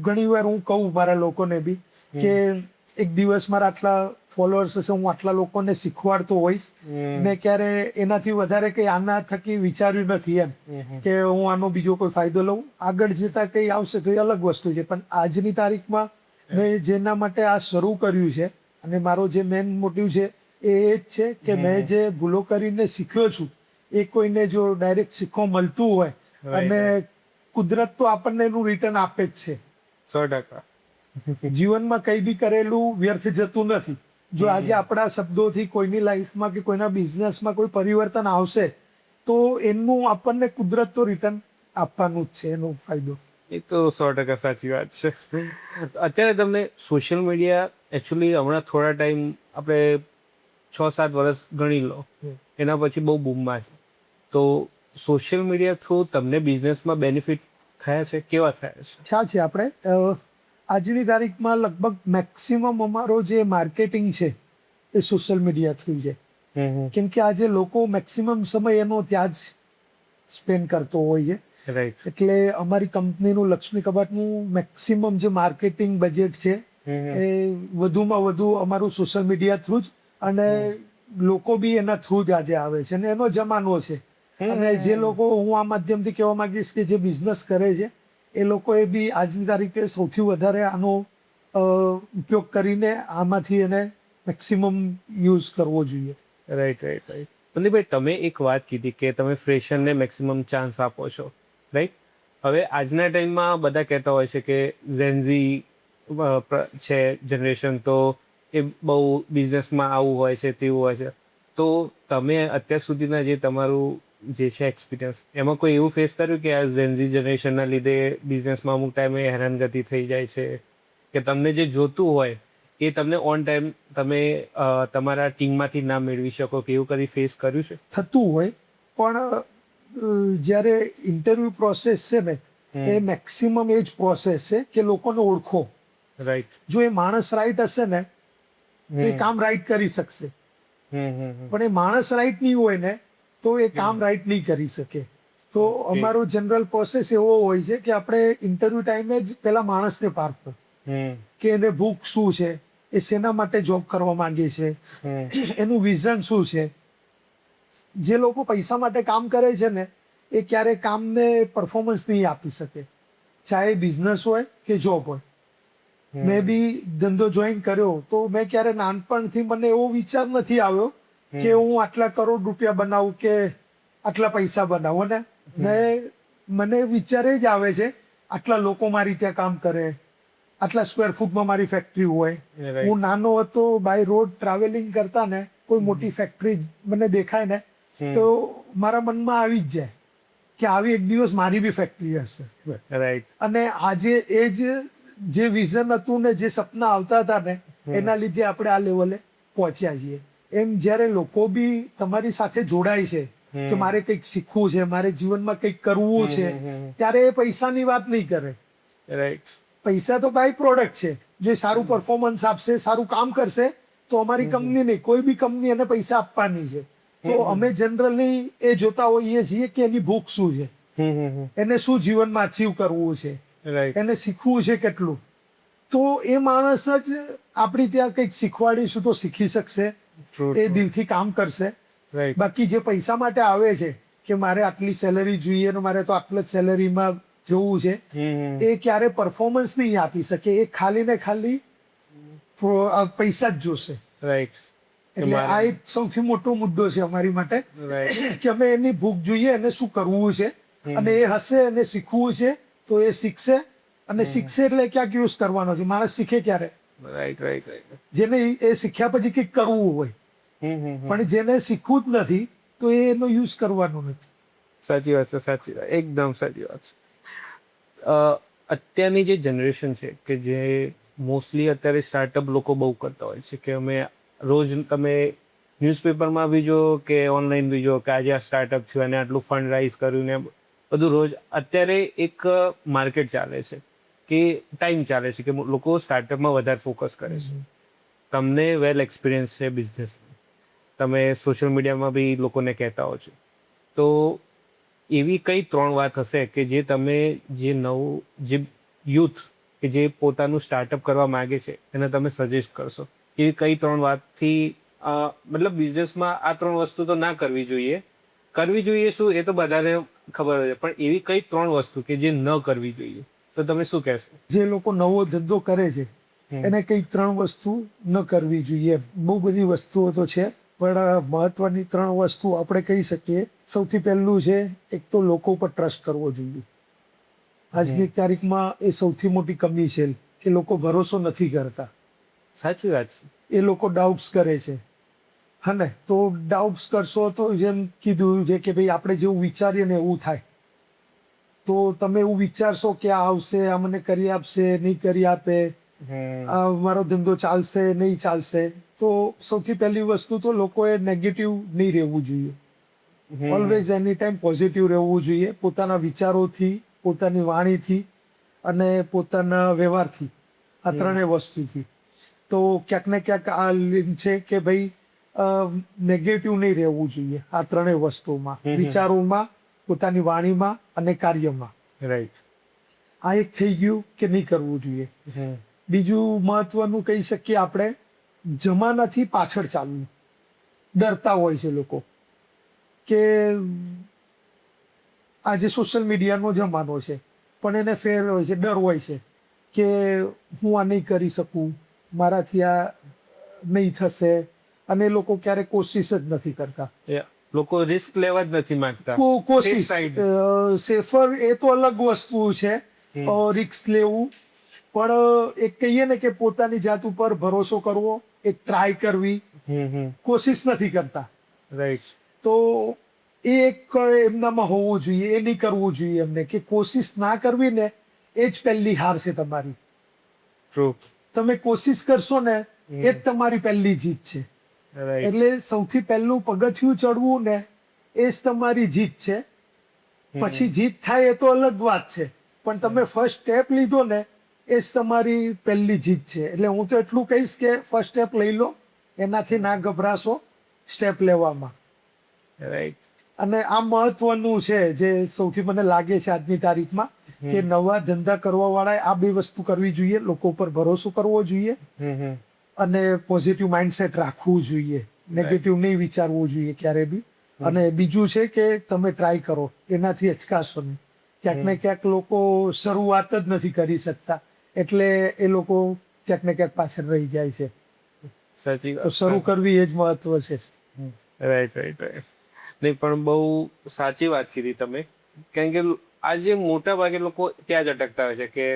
S1: ઘણી વાર હું કહું મારા લોકોને બી કે એક દિવસ મારા આટલા ફોલોઅર્સ હશે, હું આટલા લોકોને શીખવાડતો હોઈશ. મેં ક્યારે એનાથી વધારે કંઈ આના થકી વિચાર્યું નથી એમ કે હું આનો બીજો કોઈ ફાયદો લઉં. આગળ જતા કંઈ આવશે તો એ અલગ વસ્તુ છે, પણ આજની તારીખમાં મેં જેના માટે આ શરૂ કર્યું છે અને મારો જે મેઇન મોટિવ છે એ જ છે કે મેં જે ભૂલો કરીને શીખ્યો છું એ કોઈને જો ડાયરેક્ટ શીખવા મળતું હોય, અને કુદરત તો આપણને એનું રિટર્ન આપે જ છે.
S2: 100%.
S1: જીવનમાં કંઈ બી કરેલું વ્યર્થ જતું નથી. જો આજે આપણા શબ્દોથી કોઈની લાઈફમાં કે કોઈના બિઝનેસમાં કોઈ પરિવર્તન આવશે તો એનું આપણને કુદરત તો રિટર્ન આપવાનું જ છે, એનો ફાયદો.
S2: એ તો 100% સાચી વાત છે. અત્યારે તમને સોશિયલ મીડિયા એકચ્યુઅલી હમણાં થોડા ટાઈમ આપણે 6-7 વર્ષ ગણી લો, એના પછી બહુ બૂમમાં છે. તો સોશિયલ મીડિયા થ્રુ તમને બિઝનેસમાં બેનિફિટ થયા છે, કેવા થયા છે?
S1: ખ્યાલ છે આપણે આજની તારીખમાં લગભગ મેક્સિમમ અમારો જે માર્કેટિંગ છે એ સોશિયલ મીડિયા થ્રુ છે. કેમ કે આજે લોકો મેક્સિમમ સમય એનો ત્યાં જ સ્પેન્ડ કરતો હોય છે.
S2: રાઈટ.
S1: એટલે અમારી કંપનીનું લક્ષ્મી કબાટનું મેક્સિમમ જે માર્કેટિંગ બજેટ છે એ વધુમાં વધુ અમારું સોશિયલ મીડિયા થ્રુ જ, અને લોકો બી એના થ્રુ જ આજે આવે છે અને એનો જમાનો છે. અને જે લોકો, હું આ માધ્યમથી કહેવા માંગીશ કે જે બિઝનેસ કરે છે એ લોકોએ બી આજની તારીખે સૌથી વધારે આનો ઉપયોગ કરીને આમાંથી એને મેક્સિમમ યુઝ કરવો જોઈએ.
S2: Right right right. સંદીપભાઈ, તમે એક વાત કીધી કે તમે ફ્રેશરને મેક્સિમમ ચાન્સ આપો છો, રાઈટ? હવે આજના ટાઈમમાં બધા કહેતા હોય છે કે ઝેનઝી છે જનરેશન, તો એ બહુ બિઝનેસમાં આવું હોય છે તેવું હોય છે. તો તમે અત્યાર સુધીના જે તમારું જે છે એક્સપિરિયન્સ, એમાં કોઈ એવું ફેસ કર્યું કે આ ઝેનઝી જનરેશનના લીધે બિઝનેસમાં અમુક ટાઈમે હેરાનગતિ થઈ જાય છે, કે તમને જે જોતું હોય એ તમને ઓન ટાઈમ તમે તમારા ટીમમાંથી ના મેળવી શકો, કે એવું કદી ફેસ કર્યું છે?
S1: થતું હોય, પણ જ્યારે ઇન્ટરવ્યુ પ્રોસેસ છે ને એ મેક્સિમમ એ જ પ્રોસેસ છે કે લોકોને ઓળખો.
S2: રાઈટ.
S1: જો એ માણસ રાઈટ હશે ને તો એ કામ રાઈટ કરી શકશે, પણ એ માણસ રાઈટ નહીં હોય ને તો એ કામ રાઈટ નહીં કરી શકે. તો અમારો જનરલ પ્રોસેસ એવો હોય છે કે આપણે ઇન્ટરવ્યુ ટાઈમે જ પેલા માણસને પારખો કે એને ભૂખ શું છે, એ શેના માટે જોબ કરવા માંગે છે, એનું વિઝન શું છે. જે લોકો પૈસા માટે કામ કરે છે ને એ ક્યારે કામને પરફોર્મન્સ નહીં આપી શકે, ચાહે બિઝનેસ હોય કે જોબ હોય. મેં બી ધંધો જોઈન કર્યો તો મેં ક્યારે નાનપણથી મને એવો વિચાર નથી આવ્યો કે હું આટલા કરોડ રૂપિયા બનાવું કે આટલા પૈસા બનાવું. અને મને વિચાર જ આવે છે આટલા લોકો મારી ત્યાં કામ કરે, આટલા સ્ક્વેર ફૂટમાં મારી ફેક્ટરી હોય. હું નાનો હતો, બાય રોડ ટ્રાવેલિંગ કરતા ને કોઈ મોટી ફેક્ટરી મને દેખાય ને તો મારા મનમાં આવી જ જાય કે આવી એક દિવસ મારી બી ફેક્ટરી હશે.
S2: રાઈટ.
S1: અને આજે એ જે વિઝન હતું ને જે સપના આવતા હતા ને એના લીધે આપણે આ લેવલે પહોંચ્યા છીએ. એમ જ્યારે લોકો બી તમારી સાથે જોડાય છે કે મારે કંઈક શીખવું છે, મારે જીવનમાં કંઈક કરવું છે, ત્યારે એ પૈસાની વાત નહીં કરે.
S2: રાઈટ.
S1: પૈસા તો બાય પ્રોડક્ટ છે. જો એ સારું પરફોર્મન્સ આપશે, સારું કામ કરશે તો અમારી કંપની નહીં, કોઈ બી કંપની એને પૈસા આપવાની છે. તો અમે જનરલી એ જોતા હોઈએ છીએ કે એની ભૂખ શું છે, એને શું જીવનમાં અચીવ કરવું છે,
S2: રાઈટ.
S1: એને શીખવું છે કેટલું. તો એ માણસ જ આપણી ત્યાં કંઈક શીખવાડીશું તો શીખી શકશે, એ દિલથી કામ કરશે.
S2: રાઈટ.
S1: બાકી જે પૈસા માટે આવે છે કે મારે આટલી સેલરી જોઈએ ને મારે તો આટલા જ સેલરીમાં જોવું છે, એ ક્યારે પરફોર્મન્સ નહીં આપી શકે. એ ખાલી ને ખાલી પૈસા જ જોશે.
S2: રાઈટ.
S1: એટલે આ એક સૌથી મોટો મુદ્દો છે અમારી માટે
S2: રાઈટ.
S1: કે અમે એની ભૂખ જોઈએ, એને શું કરવું છે, અને એ હશે, એને શીખવું છે તો એ શીખશે. અને શીખશે એટલે ક્યાંક યુઝ કરવાનો છે. માણસ શીખે ક્યારે?
S2: રાઈટ. રાઈટ. રાઈટ.
S1: જેને એ શીખ્યા પછી કંઈક કરવું હોય, પણ જેને શીખવું જ નથી તો એનો યુઝ કરવાનો નથી.
S2: સાચી વાત છે, સાચી વાત, એકદમ સાચી વાત છે. અત્યારની જે જનરેશન છે કે જે મોસ્ટલી અત્યારે સ્ટાર્ટઅપ લોકો બહુ કરતા હોય છે કે અમે રોજ તમે ન્યૂઝપેપરમાં બી જો કે ઓનલાઈન બી જો કે આજે આ સ્ટાર્ટઅપ થયું અને આટલું ફંડ રાઇઝ કર્યું ને બધું રોજ અત્યારે એક માર્કેટ ચાલે છે કે ટાઈમ ચાલે છે કે લોકો સ્ટાર્ટઅપમાં વધારે ફોકસ કરે છે. તમને વેલ એક્સપિરિયન્સ છે બિઝનેસ, તમે સોશિયલ મીડિયામાં બી લોકોને કહેતા હો છો, તો એવી કઈ 3 વાત હશે કે જે તમે જે યુથ કે જે પોતાનું સ્ટાર્ટઅપ કરવા માગે છે એને તમે સજેસ્ટ કરશો? એવી કઈ 3 વાતથી મતલબ બિઝનેસમાં આ 3 વસ્તુ તો ના કરવી જોઈએ, કરવી જોઈએ શું એ તો બધાને ખબર હોય, પણ એવી કઈ 3 વસ્તુ કે જે ન કરવી જોઈએ તો તમે શું કહેશો?
S1: જે લોકો નવો ધંધો કરે છે એને કઈ 3 વસ્તુ ન કરવી જોઈએ. બહુ બધી વસ્તુઓ તો છે, પણ મહત્વની 3 વસ્તુ આપણે કહી શકીએ. સૌથી પહેલું છે, એક તો લોકો પર ટ્રસ્ટ કરવો જોઈએ. આજની તારીખમાં એ સૌથી મોટી કમી છે કે લોકો ભરોસો નથી કરતા.
S2: સાચી વાત છે.
S1: એ લોકો ડાઉટ્સ કરે છે. હા ને, તો ડાઉટ્સ કરશો તો જેમ કીધું છે કે ભાઈ આપણે જેવું વિચારીએ ને એવું થાય. તો તમે એવું વિચારશો કે આ આવશે, આ મને કરી આપશે, નહીં કરી આપે, આ મારો ધંધો ચાલશે, નહીં ચાલશે, તો સૌથી પહેલી વસ્તુ તો લોકોએ નેગેટિવ નહીં રહેવું જોઈએ. ઓલવેઝ એની ટાઈમ પોઝિટિવ રહેવું જોઈએ, પોતાના વિચારોથી, પોતાની વાણીથી અને પોતાના વ્યવહારથી, આ 3 વસ્તુથી. તો ક્યાંક ને ક્યાંક આ લિંક છે કે ભાઈ નેગેટિવ નહીં રહેવું જોઈએ આ 3 વસ્તુમાં, વિચારોમાં, પોતાની વાણીમાં અને કાર્યમાં.
S2: રાઈટ.
S1: આ એક થઈ ગયું કે નહીં કરવું જોઈએ. બીજું મહત્વનું કહી શકીએ આપણે, જમાનાથી પાછળ ચાલવું. ડરતા હોય છે લોકો કે આજે સોશિયલ મીડિયાનો જમાનો છે, પણ એને ફેર હોય છે, ડર હોય છે કે હું આ નહીં કરી શકું, મારાથી આ નહીં થશે, અને લોકો ક્યારેક કોશિશ જ નથી કરતા.
S2: લોકો રિસ્ક લેવા જ નથી માંગતા.
S1: કોશિશ સેફર એ તો અલગ વસ્તુ છે, રિસ્ક લેવું, પણ એક કહીએ ને કે પોતાની જાત ઉપર ભરોસો કરવો, એક ટ્રાય કરવી, કોશિશ નથી કરતા.
S2: રાઈટ.
S1: તો એ એક એમનામાં હોવું જોઈએ. એ નહીં કરવું જોઈએ એમને, કે કોશિશ ના કરવી ને એ જ પહેલી હાર છે તમારી.
S2: ટ્રુ.
S1: તમે કોશિશ કરશો ને એ જ તમારી પહેલી જીત છે. એટલે સૌથી પહેલું પગથિયું ચડવું ને એ જ તમારી જીત છે. પછી જીત થાય એ તો અલગ વાત છે, પણ તમે ફર્સ્ટ સ્ટેપ લીધો ને એ જ તમારી પહેલી જીત છે. એટલે હું તો એટલું કહીશ કે ફર્સ્ટ સ્ટેપ લઈ લો, એનાથી ના ગભરાશો સ્ટેપ લેવામાં.
S2: રાઈટ.
S1: અને આ મહત્વનું છે જે સૌથી મને લાગે છે આજની તારીખમાં, કે નવા ધંધા કરવા વાળાએ આ 2 વસ્તુ કરવી જોઈએ. લોકો પર ભરોસો કરવો જોઈએ અને પોઝિટિવ માઇન્ડસેટ રાખવું જોઈએ, નેગેટિવ નહીં વિચારવું જોઈએ ક્યારે બી. અને બીજું છે કે તમે ટ્રાય કરો, એનાથી અચકાશો નહીં. ક્યાંક ને ક્યાંક લોકો શરૂઆત જ નથી કરી શકતા, એટલે એ લોકો ક્યાંક ને ક્યાંક પાછળ રહી જાય છે.
S2: સાચી વાત.
S1: તો શરૂ કરવી એ જ મહત્વ છે.
S2: રાઈટ. રાઈટ. રાઈટ. નહીં, પણ બહુ સાચી વાત કીધી તમે, કારણ કે આજે મોટા ભાગે લોકો ત્યાં જ અટકતા હોય છે કે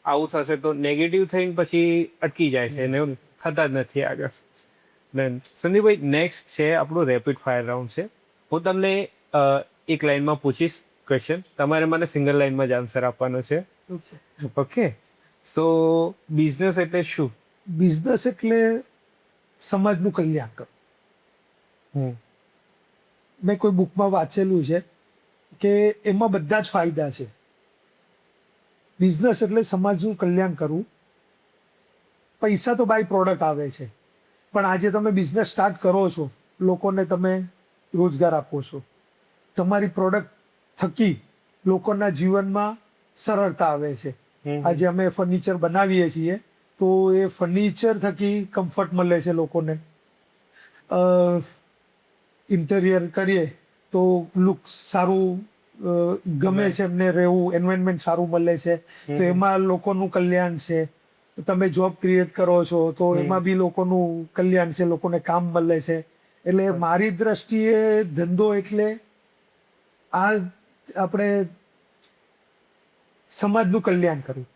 S2: આવું થશે તો નેગેટિવ થઈને પછી અટકી જાય છે ને થતા જ નથી આગળ. ડન. સંદીપભાઈ, નેક્સ્ટ છે આપણું રેપિડ ફાયર રાઉન્ડ છે. હું તમને એક લાઈનમાં પૂછીશ, ક્વેશ્ચન, તમારે મને સિંગલ લાઈનમાં જ આન્સર આપવાનો છે. ઓકે, સો બિઝનેસ એટલે શું?
S1: બિઝનેસ એટલે સમાજનું કલ્યાણ કરવું. મેં કોઈ બુકમાં વાંચેલું છે કે એમાં બધા જ ફાયદા છે. બિઝનેસ એટલે સમાજનું કલ્યાણ કરવું. પૈસા તો બાય પ્રોડક્ટ આવે છે, પણ આજે તમે બિઝનેસ સ્ટાર્ટ કરો છો, લોકોને તમે રોજગાર આપો છો, તમારી પ્રોડક્ટ થકી લોકોના જીવનમાં સરળતા આવે છે. આજે અમે ફર્નિચર બનાવીએ છીએ તો એ ફર્નિચર થકી કમ્ફર્ટ મળે છે લોકોને. ઇન્ટેરિયર કરીએ તો લુક સારું ગમે છે એમને રહેવું, એન્વાયરમેન્ટ સારું મળે છે, તો એમાં લોકોનું કલ્યાણ છે. તમે જોબ ક્રિએટ કરો છો તો એમાં બી લોકોનું કલ્યાણ છે, લોકોને કામ મળે છે. એટલે મારી દ્રષ્ટિએ ધંધો એટલે આ આપણે સમાજનું કલ્યાણ કરવું.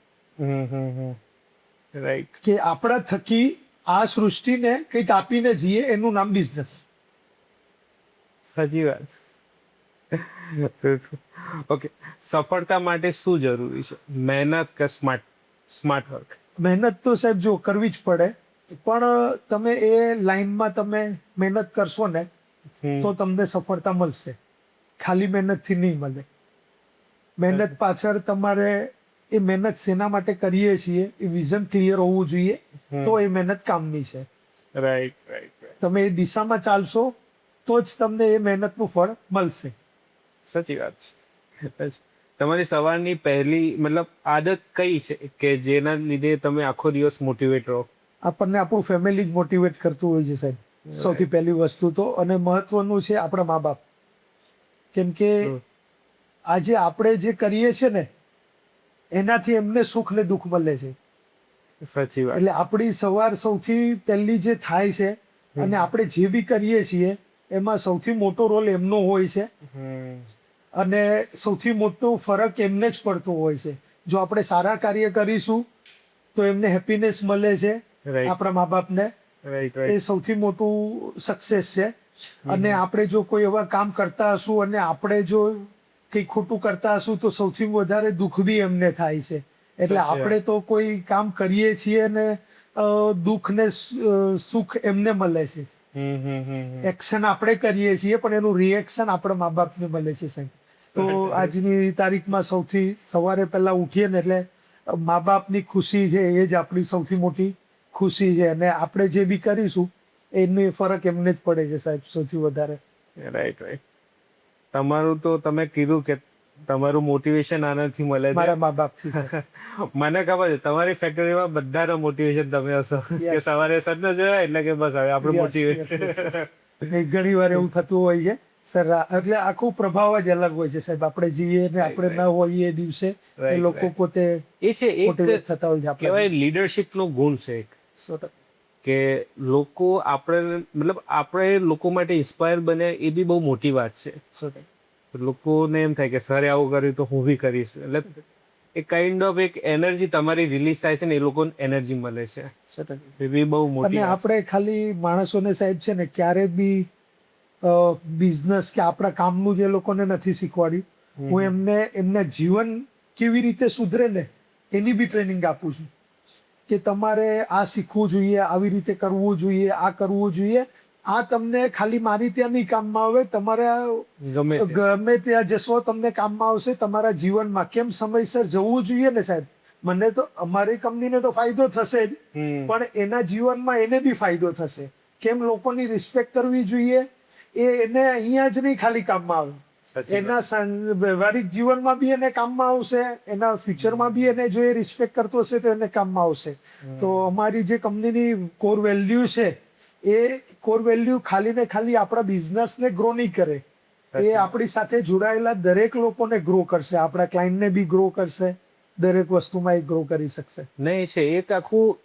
S2: રાઈટ.
S1: કે આપણા થકી આ સૃષ્ટિને કંઈક આપીને જઈએ, એનું નામ બિઝનેસ.
S2: સાચી વાત. ઓકે, સફળતા માટે શું જરૂરી છે? મહેનત કે સ્માર્ટ વર્ક?
S1: મહેનત તો સાહેબ જો કરવી જ પડે, પણ તમે એ લાઈનમાં તમે મહેનત કરશો ને તો તમને સફળતા મળશે. ખાલી મહેનતથી નહીં મળે. મહેનત પાછળ તમારે એ મહેનત શેના માટે કરીએ છીએ એ વિઝન ક્લિયર હોવું જોઈએ, તો એ મહેનત કામની છે.
S2: Right right.
S1: તમે એ દિશામાં ચાલશો તો જ તમને એ મહેનતનું ફળ મળશે.
S2: સાચી વાત છે. તમારી સવારની પહેલી મતલબ આદત કઈ છે કે જેના લીધે તમે આખો દિવસ મોટિવેટ રહો?
S1: આપણને આપણું ફેમિલી જ મોટિવેટ કરતું હોય છે સાહેબ, સૌથી પહેલી વસ્તુ તો. અને મહત્વનું છે આપણા મા બાપ. કેમ કે આજે આપણે જે કરીએ છીએ ને એનાથી એમને સુખ ને દુઃખ મળે છે.
S2: સાચી વાત.
S1: એટલે આપણી સવાર સૌથી પહેલી જે થાય છે અને આપણે જે બી કરીએ છીએ એમાં સૌથી મોટો રોલ એમનો હોય છે અને સૌથી મોટો ફરક એમને જ પડતો હોય છે. જો આપણે સારા કાર્ય કરીશું તો એમને હેપીનેસ મળે છે, આપણા મા બાપને. એ સૌથી મોટું સક્સેસ છે. અને આપણે જો કોઈ એવા કામ કરતા હશું અને આપણે જો કંઈ ખોટું કરતા હશું તો સૌથી વધારે દુઃખ બી એમને થાય છે. એટલે આપણે તો કોઈ કામ કરીએ છીએ ને દુઃખ ને સુખ એમને મળે છે. એક્શન આપણે કરીએ છીએ પણ એનું રિએક્શન આપણા મા બાપને મળે છે સાહેબ. તો આજની તારીખમાં સૌથી સવારે પહેલા ઉઠીએ ને એટલે મા બાપની ખુશી છે એ જ આપણી સૌથી મોટી ખુશી છે. અને આપણે જે બી કરીશું એનો ફરક એમને જ પડે છે સાહેબ સૌથી વધારે.
S2: Right right. તમારું તો તમે કીધું કે તમારું મોટિવેશન આનાથી મળે છે.
S1: મારા મા બાપથી.
S2: મને ખબર છે તમારી ફેક્ટરીમાં બધાનો મોટિવેશન તમે હશો કે સવારે સન્ન જોયા એટલે કે બસ હવે આપણે મોટિવેટ.
S1: ઘણી વાર એવું થતું હોય છે સર. એટલે આખું પ્રભાવ જ અલગ હોય છે સાહેબ. આપણે જઈએ ને આપણે ન હોઈએ એ દિવસે એ લોકો પોતે
S2: એ છે એક
S1: થતા હોય છે.
S2: કહેવાય લીડરશિપ નો ગુણ છે એક, કે લોકો આપણે મતલબ આપણે લોકો માટે ઇન્સ્પાયર બને એ બી બહુ મોટી વાત છે. લોકોને એમ થાય કે સરે આવું કર્યું તો હું બી કરીશ. એટલે એક કાઇન્ડ ઓફ એક એનર્જી તમારી રિલીઝ થાય છે ને એ લોકોને એનર્જી મળે છે. એ બી બહુ મોટી.
S1: અને આપણે ખાલી માણસોને સાહેબ છે ને ક્યારે બી બિઝનેસ કે આપણા કામનું જે લોકોને નથી શીખવાડ્યું, હું એમને એમના જીવન કેવી રીતે સુધરે ને એની બી ટ્રેનિંગ આપું છું. કે તમારે આ શીખવું જોઈએ, આવી રીતે કરવું જોઈએ, આ કરવું જોઈએ. આ તમને ખાલી મારી ત્યાં નહીં કામમાં આવે, તમારે ગમે ત્યાં જશો તમને કામમાં આવશે તમારા જીવનમાં. કેમ સમયસર જવું જોઈએ ને સાહેબ. મને તો અમારી કંપનીને તો ફાયદો થશે જ, પણ એના જીવનમાં એને બી ફાયદો થશે. કેમ લોકોની રિસ્પેક્ટ કરવી જોઈએ એ એને અહીંયા જ નહીં ખાલી કામમાં આવે, એના વ્યવહારિક જીવનમાં બી એને કામમાં આવશે, એના ફ્યુચરમાં બી એને જો એ રિસ્પેક્ટ કરતો હશે તો એને કામમાં આવશે. તો અમારી જે કંપનીની કોર વેલ્યુ છે એ કોર વેલ્યુ ખાલી ને ખાલી આપણા બિઝનેસને ગ્રો નહીં કરે, એ આપણી સાથે જોડાયેલા દરેક લોકોને ગ્રો કરશે, આપણા ક્લાયન્ટને બી ગ્રો કરશે, દરેક વસ્તુમાં એ ગ્રો કરી શકશે.
S2: નહીં છે એક આખું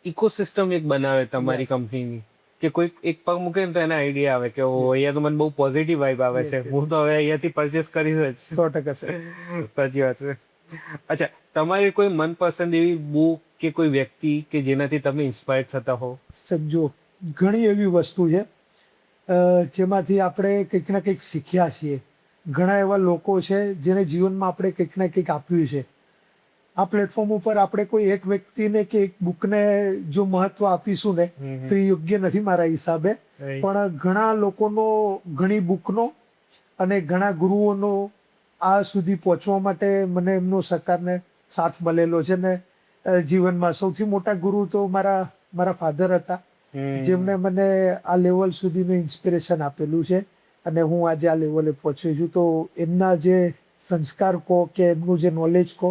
S2: ઇકોસિસ્ટમ એક બનાવે તમારી કંપનીની, કે કોઈ એક પગ મૂકે ને તો એને આઈડિયા આવે કે અહીંયા તો મને બહુ પોઝિટિવ વાઇબ આવે છે, હું તો હવે અહીંયાથી પરચેસ કરી જ.
S1: 100%
S2: સાચી વાત છે. અચ્છા, તમારી કોઈ મનપસંદ એવી બુક કે કોઈ વ્યક્તિ કે જેનાથી તમે ઇન્સ્પાયર થતા હો?
S1: સમજો ઘણી એવી વસ્તુ છે જેમાંથી આપણે કંઈક ના કંઈક શીખ્યા છીએ. ઘણા એવા લોકો છે જેને જીવનમાં આપણે કંઈક ને કંઈક આપ્યું છે. આ પ્લેટફોર્મ ઉપર આપણે કોઈ એક વ્યક્તિને કે એક બુકને જો મહત્વ આપીશું ને તો એ યોગ્ય નથી મારા હિસાબે. પણ ઘણા લોકોનો, ઘણી બુકનો અને ઘણા ગુરુઓનો આ સુધી પહોંચવા માટે મને એમનો સહકારને સાથ મળેલો છે. ને જીવનમાં સૌથી મોટા ગુરુ તો મારા ફાધર હતા, જેમણે મને આ લેવલ સુધીનું ઇન્સ્પિરેશન આપેલું છે અને હું આજે આ લેવલે પહોંચ્યો છું. તો એમના જે સંસ્કાર કહો કે એમનું જે નોલેજ કહો,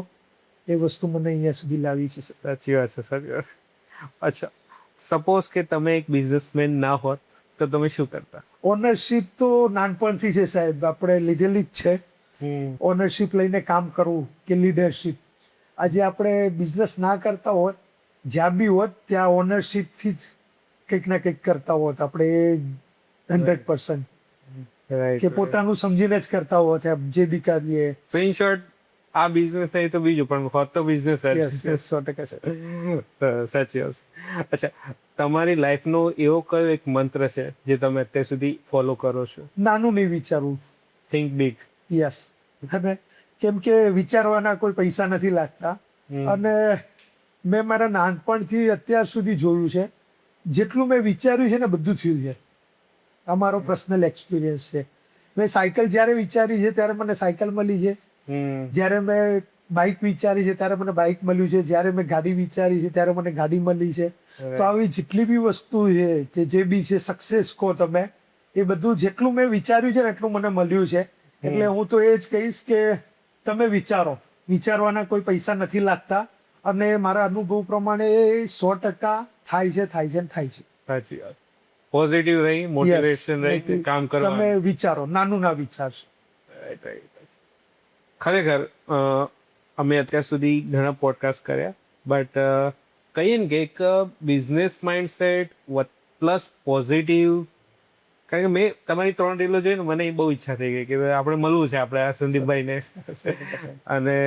S1: એ વસ્તુ મને અહીંયા સુધી લાવી છે.
S2: સાચી વાત છે, સાચી વાત. અચ્છા, સપોઝ કે તમે એક બિઝનેસમેન ના હોત તો તમે શું કરતા?
S1: ઓનરશિપ તો નાનપણથી છે સાહેબ, આપણે લીધેલી જ છે. ઓનરશિપ લઈને કામ કરવું કે લીડરશિપ. આજે આપણે બિઝનેસ ના કરતા હોત, જ્યાં બી હોત ત્યાં ઓનરશિપથી જ કંઈક ના કંઈક કરતા હોત આપણે 100%, કે પોતાનું સમજીને જ કરતા હોત એમ જે બી કરીએ.
S2: સો ઇન શોર્ટ, આ બિઝનેસ નહીં તો બીજું, પણ હોત તો બિઝનેસ.
S1: 100% છે.
S2: સાચી વાત. અચ્છા, તમારી લાઈફનો એવો કયો એક મંત્ર છે જે તમે અત્યાર સુધી ફોલો કરો છો?
S1: નાનું નહીં વિચારવું.
S2: Think big.
S1: યસ. અને કેમ કે વિચારવાના કોઈ પૈસા નથી લાગતા. અને મેં મારા નાનપણથી અત્યાર સુધી જોયું છે, જેટલું મેં વિચાર્યું છે ને બધું થયું છે. આ મારો પર્સનલ એક્સપિરિયન્સ છે. મેં સાયકલ જ્યારે વિચારી છે ત્યારે મને સાયકલ મળી છે. જ્યારે મેં બાઇક વિચારી છે ત્યારે મને બાઇક મળ્યું છે. જ્યારે મેં ગાડી વિચારી છે ત્યારે મને ગાડી મળી છે. તો આવી જેટલી બી વસ્તુ છે કે જે બી છે સક્સેસ કહો તમે, એ બધું જેટલું મેં વિચાર્યું છે ને એટલું મને મળ્યું છે. એટલે હું તો એ જ કહીશ કે તમે વિચારો. વિચારવાના કોઈ પૈસા નથી લાગતા અને મારા અનુભવ પ્રમાણે એ 100% થાય છે.
S2: સાચી વાત. પોઝિટિવ રહી, મોટિવેશન રહી, કામ કરવા.
S1: તમે વિચારો, નાનું ના વિચારશો.
S2: ખરેખર અમે અત્યાર સુધી ઘણા પોડકાસ્ટ કર્યા, બટ કહીએ ને કે એક બિઝનેસ માઇન્ડસેટ પ્લસ પોઝિટિવ. કારણ કે મેં તમારી 3 રીલો જોઈને મને બહુ ઈચ્છા થઈ ગઈ કે આપણે મળવું છે, આપણે આ સંદીપભાઈને. અને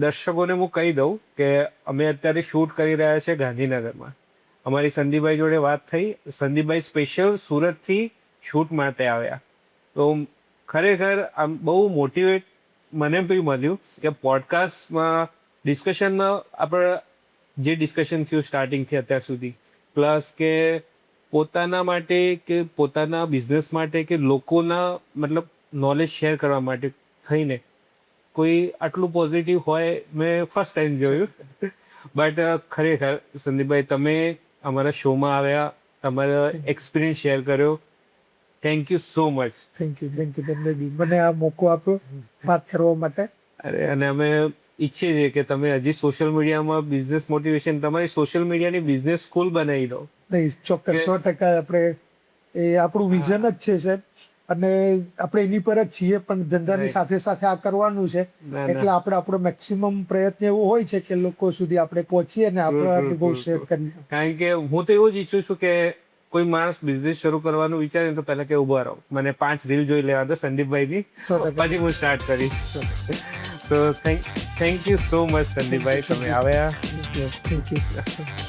S2: દર્શકોને હું કહી દઉં કે અમે અત્યારે શૂટ કરી રહ્યા છે ગાંધીનગરમાં. અમારી સંદીપભાઈ જોડે વાત થઈ. સંદીપભાઈ સ્પેશિયલ સુરતથી શૂટ માટે આવ્યા. તો ખરેખર આમ બહુ મોટિવેટ મને બી મળ્યું કે પોડકાસ્ટમાં ડિસ્કશનમાં આપણે જે ડિસ્કશન થયું સ્ટાર્ટિંગથી અત્યાર સુધી, પ્લસ કે પોતાના માટે કે પોતાના બિઝનેસ માટે કે લોકોના મતલબ નોલેજ શેર કરવા માટે થઈને કોઈ આટલું પોઝિટિવ હોય મેં ફર્સ્ટ ટાઈમ જોયું. બટ ખરેખર સંદીપભાઈ, તમે અમારા શોમાં આવ્યા, તમારો એક્સપિરિયન્સ શેર કર્યો. Thank you so much.
S1: Thank you. તમને બી મને આ મોકો આપ્યો વાત કરવા માટે.
S2: અને અમે ઈચ્છીએ છીએ કે તમે હજી સોશિયલ મીડિયામાં બિઝનેસ મોટિવેશન, તમારી સોશિયલ મીડિયાની બિઝનેસ સ્કૂલ બનાવી દો.
S1: નહીં, ચોક્કસ 100% આપણે એ આપણું વિઝન જ છે સાહેબ. અને આપણે એની પર જ છીએ, પણ ધંધાની સાથે સાથે આ કરવાનું છે. એટલે આપણે આપણો મેક્સિમમ પ્રયત્ન એવો હોય છે કે લોકો સુધી આપણે પહોંચીએ અને આપણો અનુભવ શેર કરીએ.
S2: કારણ કે હું તો એવું જ ઈચ્છું છું કે કોઈ માણસ બિઝનેસ શરૂ કરવાનું વિચારે તો પહેલા કે ઉભા રહો, મને 5 રીલ જોઈ લેવા દો સંદીપભાઈની, પછી હું સ્ટાર્ટ કરીશ. So thank you so much Sandeepbhai, તમે આવ્યા.
S1: Thank you.